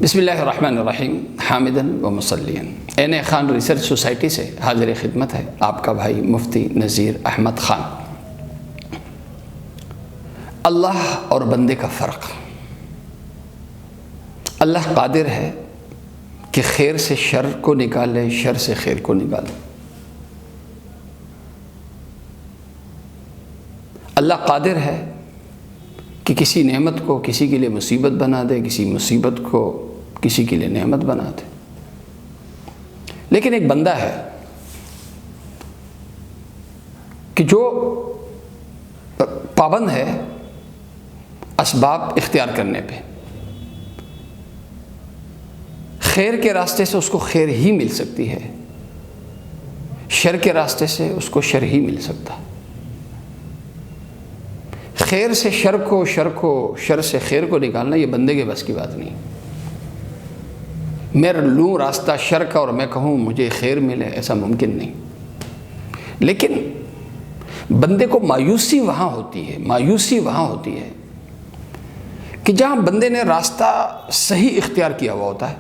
بسم اللہ الرحمن الرحیم حامدن و مصلین۔ این خان ریسرچ سوسائٹی سے حاضر خدمت ہے آپ کا بھائی مفتی نذیر احمد خان۔ اللہ اور بندے کا فرق۔ اللہ قادر ہے کہ خیر سے شر کو نکالے، شر سے خیر کو نکالے۔ اللہ قادر ہے کہ کسی نعمت کو کسی کے لیے مصیبت بنا دے، کسی مصیبت کو کسی کے لیے نعمت بنا دے۔ لیکن ایک بندہ ہے کہ جو پابند ہے اسباب اختیار کرنے پہ۔ خیر کے راستے سے اس کو خیر ہی مل سکتی ہے، شر کے راستے سے اس کو شر ہی مل سکتا ہے۔ خیر سے شر کو، شر سے خیر کو نکالنا یہ بندے کے بس کی بات نہیں۔ میں لوں راستہ شر کا اور میں کہوں مجھے خیر ملے، ایسا ممکن نہیں۔ لیکن بندے کو مایوسی وہاں ہوتی ہے کہ جہاں بندے نے راستہ صحیح اختیار کیا ہوا ہوتا ہے،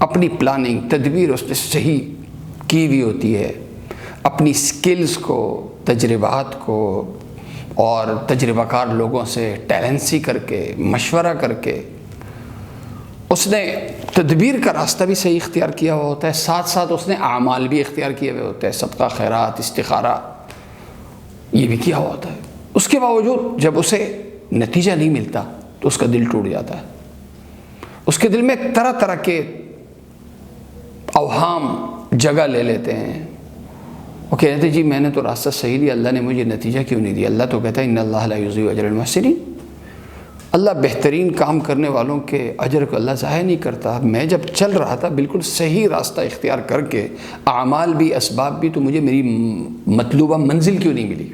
اپنی پلاننگ تدبیر اس نے صحیح کی ہوئی ہوتی ہے، اپنی سکلز کو، تجربات کو اور تجربہ کار لوگوں سے ٹیلنسی کر کے، مشورہ کر کے اس نے تدبیر کا راستہ بھی صحیح اختیار کیا ہوا ہوتا ہے، ساتھ ساتھ اس نے اعمال بھی اختیار کیے ہوئے ہوتے ہیں، صدقہ خیرات، استخارہ یہ بھی کیا ہوا ہوتا ہے۔ اس کے باوجود جب اسے نتیجہ نہیں ملتا تو اس کا دل ٹوٹ جاتا ہے۔ اس کے دل میں طرح طرح کے اوہام جگہ لے لیتے ہیں۔ وہ کہتے ہیں جی میں نے تو راستہ صحیح لیا، اللہ نے مجھے نتیجہ کیوں نہیں دیا؟ اللہ تو کہتا ہے ان اللہ لا یضیع اجر المحسنین، اللہ بہترین کام کرنے والوں کے اجر کو اللہ ضائع نہیں کرتا۔ میں جب چل رہا تھا بالکل صحیح راستہ اختیار کر کے، اعمال بھی اسباب بھی، تو مجھے میری مطلوبہ منزل کیوں نہیں ملی؟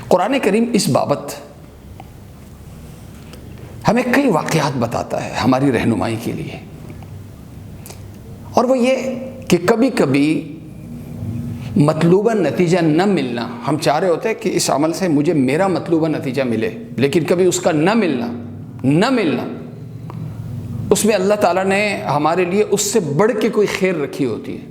قرآن کریم اس بابت ہمیں کئی واقعات بتاتا ہے ہماری رہنمائی کے لیے، اور وہ یہ کہ کبھی کبھی مطلوبہ نتیجہ نہ ملنا، ہم چاہ رہے ہوتے ہیں کہ اس عمل سے مجھے میرا مطلوبہ نتیجہ ملے، لیکن کبھی اس کا نہ ملنا اس میں اللہ تعالیٰ نے ہمارے لیے اس سے بڑھ کے کوئی خیر رکھی ہوتی ہے۔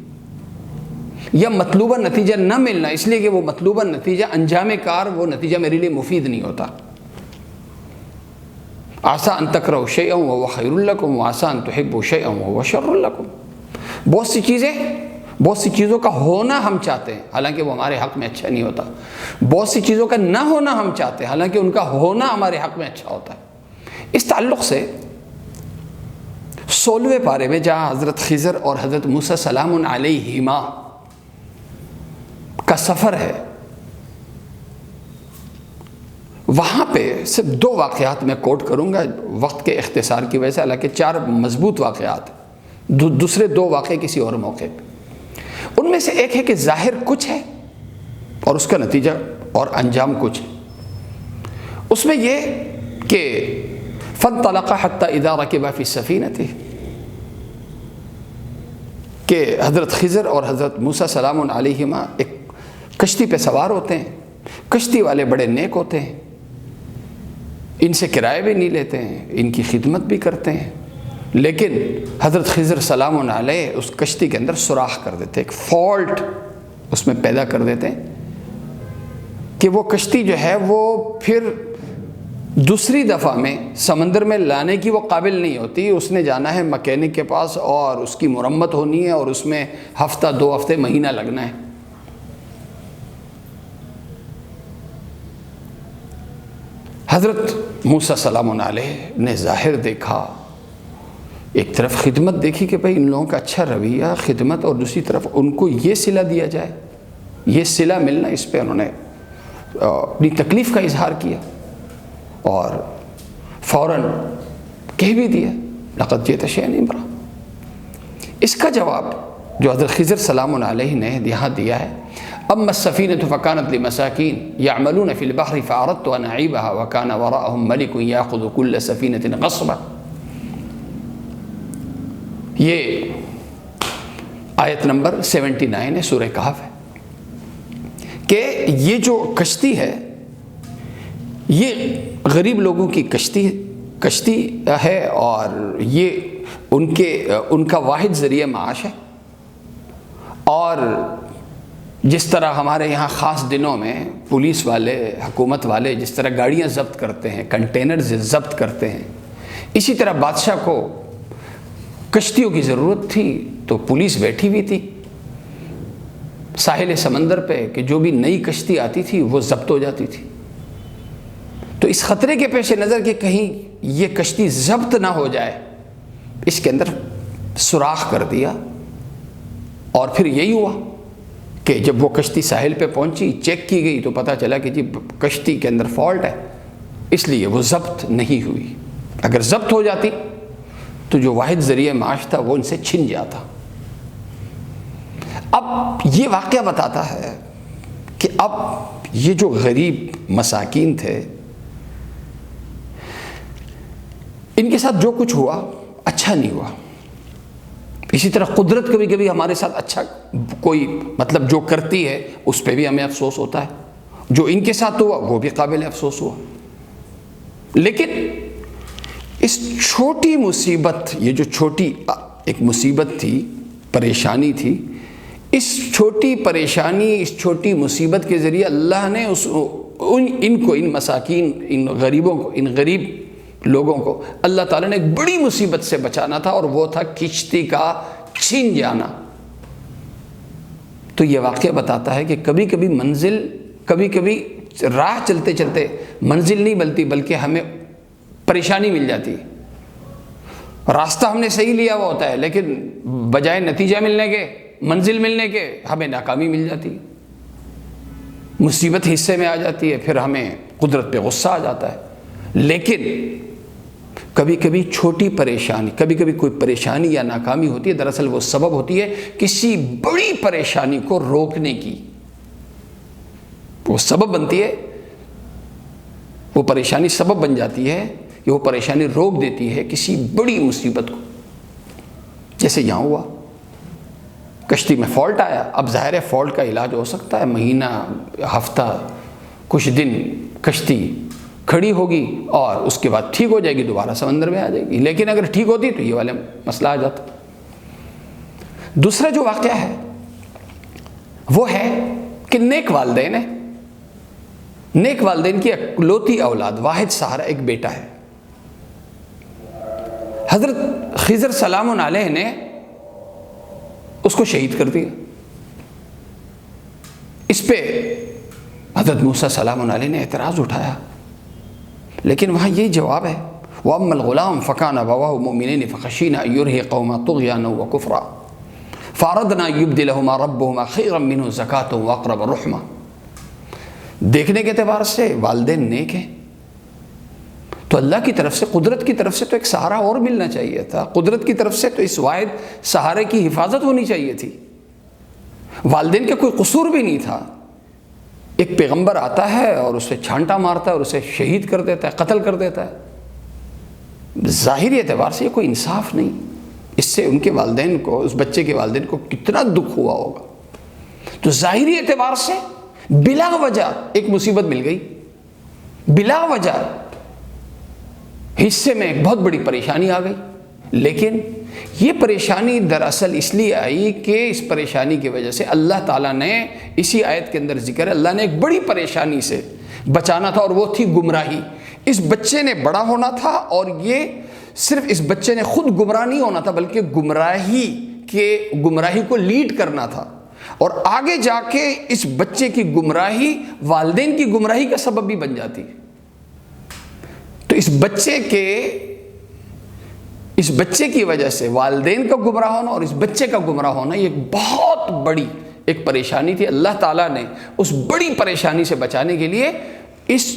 یا مطلوبہ نتیجہ نہ ملنا اس لیے کہ وہ مطلوبہ نتیجہ انجام کار، وہ نتیجہ میرے لیے مفید نہیں ہوتا۔ عسیٰ ان تکرہوا شیئا وہو خیر لکم وعسیٰ ان تحبوا شیئا وہو شر لکم۔ بہت سی چیزوں کا ہونا ہم چاہتے ہیں حالانکہ وہ ہمارے حق میں اچھا نہیں ہوتا، بہت سی چیزوں کا نہ ہونا ہم چاہتے ہیں حالانکہ ان کا ہونا ہمارے حق میں اچھا ہوتا ہے۔ اس تعلق سے 16ویں پارے میں جہاں حضرت خضر اور حضرت موسیٰ سلام علیہما کا سفر ہے، وہاں پہ صرف 2 واقعات میں کوٹ کروں گا وقت کے اختصار کی وجہ سے، حالانکہ 4 مضبوط واقعات، دوسرے 2 واقعے کسی اور موقع پہ۔ ان میں سے ایک ہے کہ ظاہر کچھ ہے اور اس کا نتیجہ اور انجام کچھ ہے۔ اس میں یہ کہ فانطلقا حتی اذا رکبا فی السفینۃ، کہ حضرت خضر اور حضرت موسیٰ سلام علیہما ایک کشتی پہ سوار ہوتے ہیں۔ کشتی والے بڑے نیک ہوتے ہیں، ان سے کرایہ بھی نہیں لیتے ہیں، ان کی خدمت بھی کرتے ہیں، لیکن حضرت خضر سلام علیہ اس کشتی کے اندر سوراخ کر دیتے، ایک فالٹ اس میں پیدا کر دیتے ہیں کہ وہ کشتی جو ہے وہ پھر دوسری دفعہ میں سمندر میں لانے کی وہ قابل نہیں ہوتی۔ اس نے جانا ہے مکینک کے پاس اور اس کی مرمت ہونی ہے، اور اس میں ہفتہ 2 ہفتے مہینہ لگنا ہے۔ حضرت موسیٰ سلام علیہ نے ظاہر دیکھا، ایک طرف خدمت دیکھی کہ بھئی ان لوگوں کا اچھا رویہ، خدمت، اور دوسری طرف ان کو یہ صلہ دیا جائے، یہ صلہ ملنا، اس پہ انہوں نے اپنی تکلیف کا اظہار کیا اور فوراً کہہ بھی دیا لقد جئت شیئا امرا۔ اس کا جواب جو حضرت خضر سلام علیہ نے یہاں دیا ہے، اما السفینۃ فکانت لمساکین یعملون فی البحر فاردت ان اعیبها وکان وراءهم ملک یاخذ کل سفینۃ غصبا۔ یہ آیت نمبر 79 ہے، سورہ کہف ہے، کہ یہ جو کشتی ہے یہ غریب لوگوں کی کشتی ہے، اور یہ ان کا واحد ذریعہ معاش ہے۔ اور جس طرح ہمارے یہاں خاص دنوں میں پولیس والے، حکومت والے جس طرح گاڑیاں ضبط کرتے ہیں، کنٹینرز ضبط کرتے ہیں، اسی طرح بادشاہ کو کشتیوں کی ضرورت تھی تو پولیس بیٹھی ہوئی تھی ساحل سمندر پہ کہ جو بھی نئی کشتی آتی تھی وہ ضبط ہو جاتی تھی۔ تو اس خطرے کے پیش نظر کہ کہیں یہ کشتی ضبط نہ ہو جائے، اس کے اندر سوراخ کر دیا، اور پھر یہی ہوا کہ جب وہ کشتی ساحل پہ پہنچی، چیک کی گئی تو پتہ چلا کہ جی کشتی کے اندر فالٹ ہے، اس لیے وہ ضبط نہیں ہوئی۔ اگر ضبط ہو جاتی تو جو واحد ذریعہ معاش تھا وہ ان سے چھن جاتا۔ اب یہ واقعہ بتاتا ہے کہ اب یہ جو غریب مساکین تھے، ان کے ساتھ جو کچھ ہوا اچھا نہیں ہوا۔ اسی طرح قدرت کبھی کبھی ہمارے ساتھ اچھا کوئی مطلب جو کرتی ہے اس پہ بھی ہمیں افسوس ہوتا ہے، جو ان کے ساتھ ہوا وہ بھی قابل افسوس ہوا۔ لیکن اس چھوٹی مصیبت، یہ جو چھوٹی ایک مصیبت تھی، پریشانی تھی، اس چھوٹی پریشانی، اس چھوٹی مصیبت کے ذریعے اللہ نے ان مساکین، ان غریبوں کو، ان غریب لوگوں کو اللہ تعالیٰ نے ایک بڑی مصیبت سے بچانا تھا، اور وہ تھا کشتی کا چھن جانا۔ تو یہ واقعہ بتاتا ہے کہ کبھی کبھی راہ چلتے چلتے منزل نہیں ملتی، بلکہ ہمیں پریشانی مل جاتی ہے۔ راستہ ہم نے صحیح لیا ہوا ہوتا ہے، لیکن بجائے نتیجہ ملنے کے، منزل ملنے کے، ہمیں ناکامی مل جاتی ہے، مصیبت حصے میں آ جاتی ہے، پھر ہمیں قدرت پہ غصہ آ جاتا ہے۔ لیکن کبھی کبھی چھوٹی پریشانی، کبھی کبھی کوئی پریشانی یا ناکامی ہوتی ہے، دراصل وہ سبب ہوتی ہے کسی بڑی پریشانی کو روکنے کی، وہ سبب بنتی ہے، وہ پریشانی سبب بن جاتی ہے کہ وہ پریشانی روک دیتی ہے کسی بڑی مصیبت کو۔ جیسے یہاں ہوا، کشتی میں فالٹ آیا، اب ظاہر ہے فالٹ کا علاج ہو سکتا ہے، مہینہ، ہفتہ، کچھ دن کشتی کھڑی ہوگی اور اس کے بعد ٹھیک ہو جائے گی، دوبارہ سمندر میں آ جائے گی۔ لیکن اگر ٹھیک ہوتی تو یہ والا مسئلہ آ جاتا۔ دوسرا جو واقعہ ہے وہ ہے کہ نیک والدین ہے، نیک والدین کی اکلوتی اولاد، واحد سہارا ایک بیٹا ہے۔ حضرت خضر سلام علیہ نے اس کو شہید کر دیا۔ اس پہ حضرت موسیٰ سلام علیہ نے اعتراض اٹھایا، لیکن وہاں یہ جواب ہے، وَأَمَّا الْغُلَامُ فَكَانَ أَبَوَاهُ مُؤْمِنَيْنِ فَخَشِينَا أَن يُرْهِقَهُمَا طُغْيَانًا وَكُفْرًا فَأَرَدْنَا أَن يُبْدِلَهُمَا رَبُّهُمَا خَيْرًا مِّنْهُ زَكَاةً وَأَقْرَبَ رُحْمًا۔ دیکھنے کے اعتبار سے والدین نیک ہیں، تو اللہ کی طرف سے، قدرت کی طرف سے تو ایک سہارا اور ملنا چاہیے تھا، قدرت کی طرف سے تو اس واحد سہارے کی حفاظت ہونی چاہیے تھی۔ والدین کا کوئی قصور بھی نہیں تھا، ایک پیغمبر آتا ہے اور اسے چھانٹا مارتا ہے اور اسے شہید کر دیتا ہے، قتل کر دیتا ہے۔ ظاہری اعتبار سے یہ کوئی انصاف نہیں، اس سے ان کے والدین کو، اس بچے کے والدین کو کتنا دکھ ہوا ہوگا۔ تو ظاہری اعتبار سے بلا وجہ ایک مصیبت مل گئی، بلا وجہ حصے میں ایک بہت بڑی پریشانی آ گئی۔ لیکن یہ پریشانی دراصل اس لیے آئی کہ اس پریشانی کی وجہ سے اللہ تعالیٰ نے، اسی آیت کے اندر ذکر ہے، اللہ نے ایک بڑی پریشانی سے بچانا تھا، اور وہ تھی گمراہی۔ اس بچے نے بڑا ہونا تھا، اور یہ صرف اس بچے نے خود گمراہ نہیں ہونا تھا، بلکہ گمراہی کو لیڈ کرنا تھا، اور آگے جا کے اس بچے کی گمراہی والدین کی گمراہی کا سبب بھی بن جاتی۔ تو اس بچے کی وجہ سے والدین کا گمراہ ہونا اور اس بچے کا گمراہ ہونا، یہ ایک بہت بڑی ایک پریشانی تھی۔ اللہ تعالیٰ نے اس بڑی پریشانی سے بچانے کے لیے اس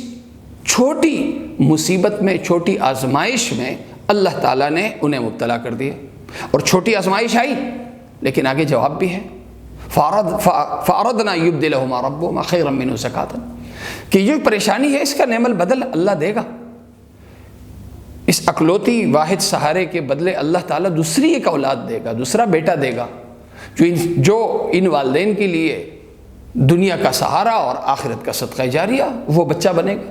چھوٹی مصیبت میں، چھوٹی آزمائش میں اللہ تعالیٰ نے انہیں مبتلا کر دیا، اور چھوٹی آزمائش آئی لیکن آگے جواب بھی ہے، فَأَرَدْنَا يُبْدِلَهُمَا رَبُّهُمَا خَيْرًا مِّنْهُ زَكَاةً، کہ یہ پریشانی ہے، اس کا نعم البدل اللہ دے گا۔ اس اکلوتی واحد سہارے کے بدلے اللہ تعالیٰ دوسری ایک اولاد دے گا، دوسرا بیٹا دے گا، جو ان والدین کے لیے دنیا کا سہارا اور آخرت کا صدقہ جاریہ وہ بچہ بنے گا۔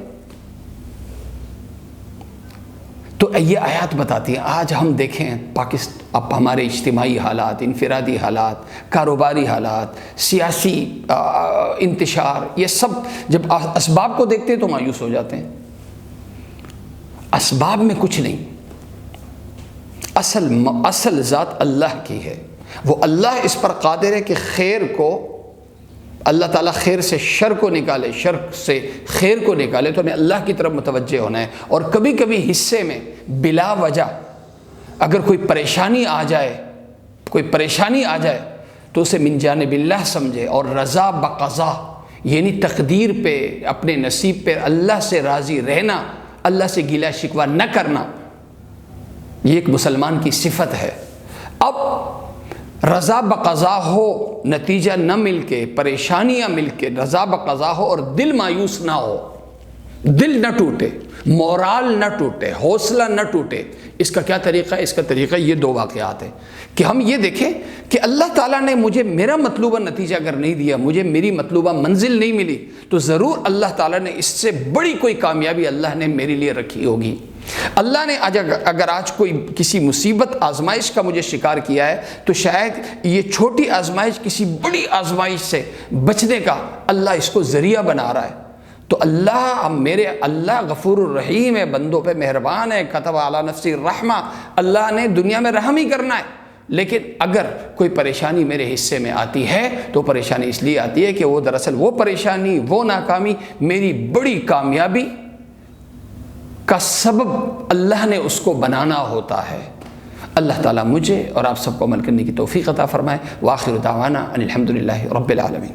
تو یہ آیات بتاتی ہیں آج ہم دیکھیں اب ہمارے اجتماعی حالات، انفرادی حالات، کاروباری حالات، سیاسی انتشار، یہ سب جب اسباب کو دیکھتے ہیں تو مایوس ہو جاتے ہیں۔ اسباب میں کچھ نہیں، اصل ذات اللہ کی ہے، وہ اللہ اس پر قادر ہے کہ خیر کو اللہ تعالیٰ خیر سے شر کو نکالے، شر سے خیر کو نکالے، تو ہمیں اللہ کی طرف متوجہ ہونا ہے۔ اور کبھی کبھی حصے میں بلا وجہ اگر کوئی پریشانی آ جائے تو اسے من جانب اللہ سمجھے، اور رضا بقضا یعنی تقدیر پہ، اپنے نصیب پہ اللہ سے راضی رہنا، اللہ سے گلہ شکوہ نہ کرنا، یہ ایک مسلمان کی صفت ہے۔ اب رضا بقضا ہو، نتیجہ نہ مل کے، پریشانیاں مل کے، رضا بقضا ہو اور دل مایوس نہ ہو، دل نہ ٹوٹے، مورال نہ ٹوٹے، حوصلہ نہ ٹوٹے، اس کا کیا طریقہ ہے؟ اس کا طریقہ یہ دو واقعات ہیں کہ ہم یہ دیکھیں کہ اللہ تعالیٰ نے مجھے میرا مطلوبہ نتیجہ اگر نہیں دیا، مجھے میری مطلوبہ منزل نہیں ملی، تو ضرور اللہ تعالیٰ نے اس سے بڑی کوئی کامیابی اللہ نے میرے لیے رکھی ہوگی۔ اللہ نے اگر آج کوئی کسی مصیبت آزمائش کا مجھے شکار کیا ہے، تو شاید یہ چھوٹی آزمائش کسی بڑی آزمائش سے بچنے کا اللہ اس کو ذریعہ بنا رہا ہے۔ تو اللہ غفور الرحیم ہے، بندوں پہ مہربان ہے، کتب علی نفسی الرحمہ، اللہ نے دنیا میں رحم ہی کرنا ہے۔ لیکن اگر کوئی پریشانی میرے حصے میں آتی ہے تو پریشانی اس لیے آتی ہے کہ وہ دراصل وہ پریشانی، وہ ناکامی میری بڑی کامیابی کا سبب اللہ نے اس کو بنانا ہوتا ہے۔ اللہ تعالیٰ مجھے اور آپ سب کو عمل کرنے کی توفیق عطا فرمائے۔ وآخر دعوانا ان الحمد للہ رب العالمین۔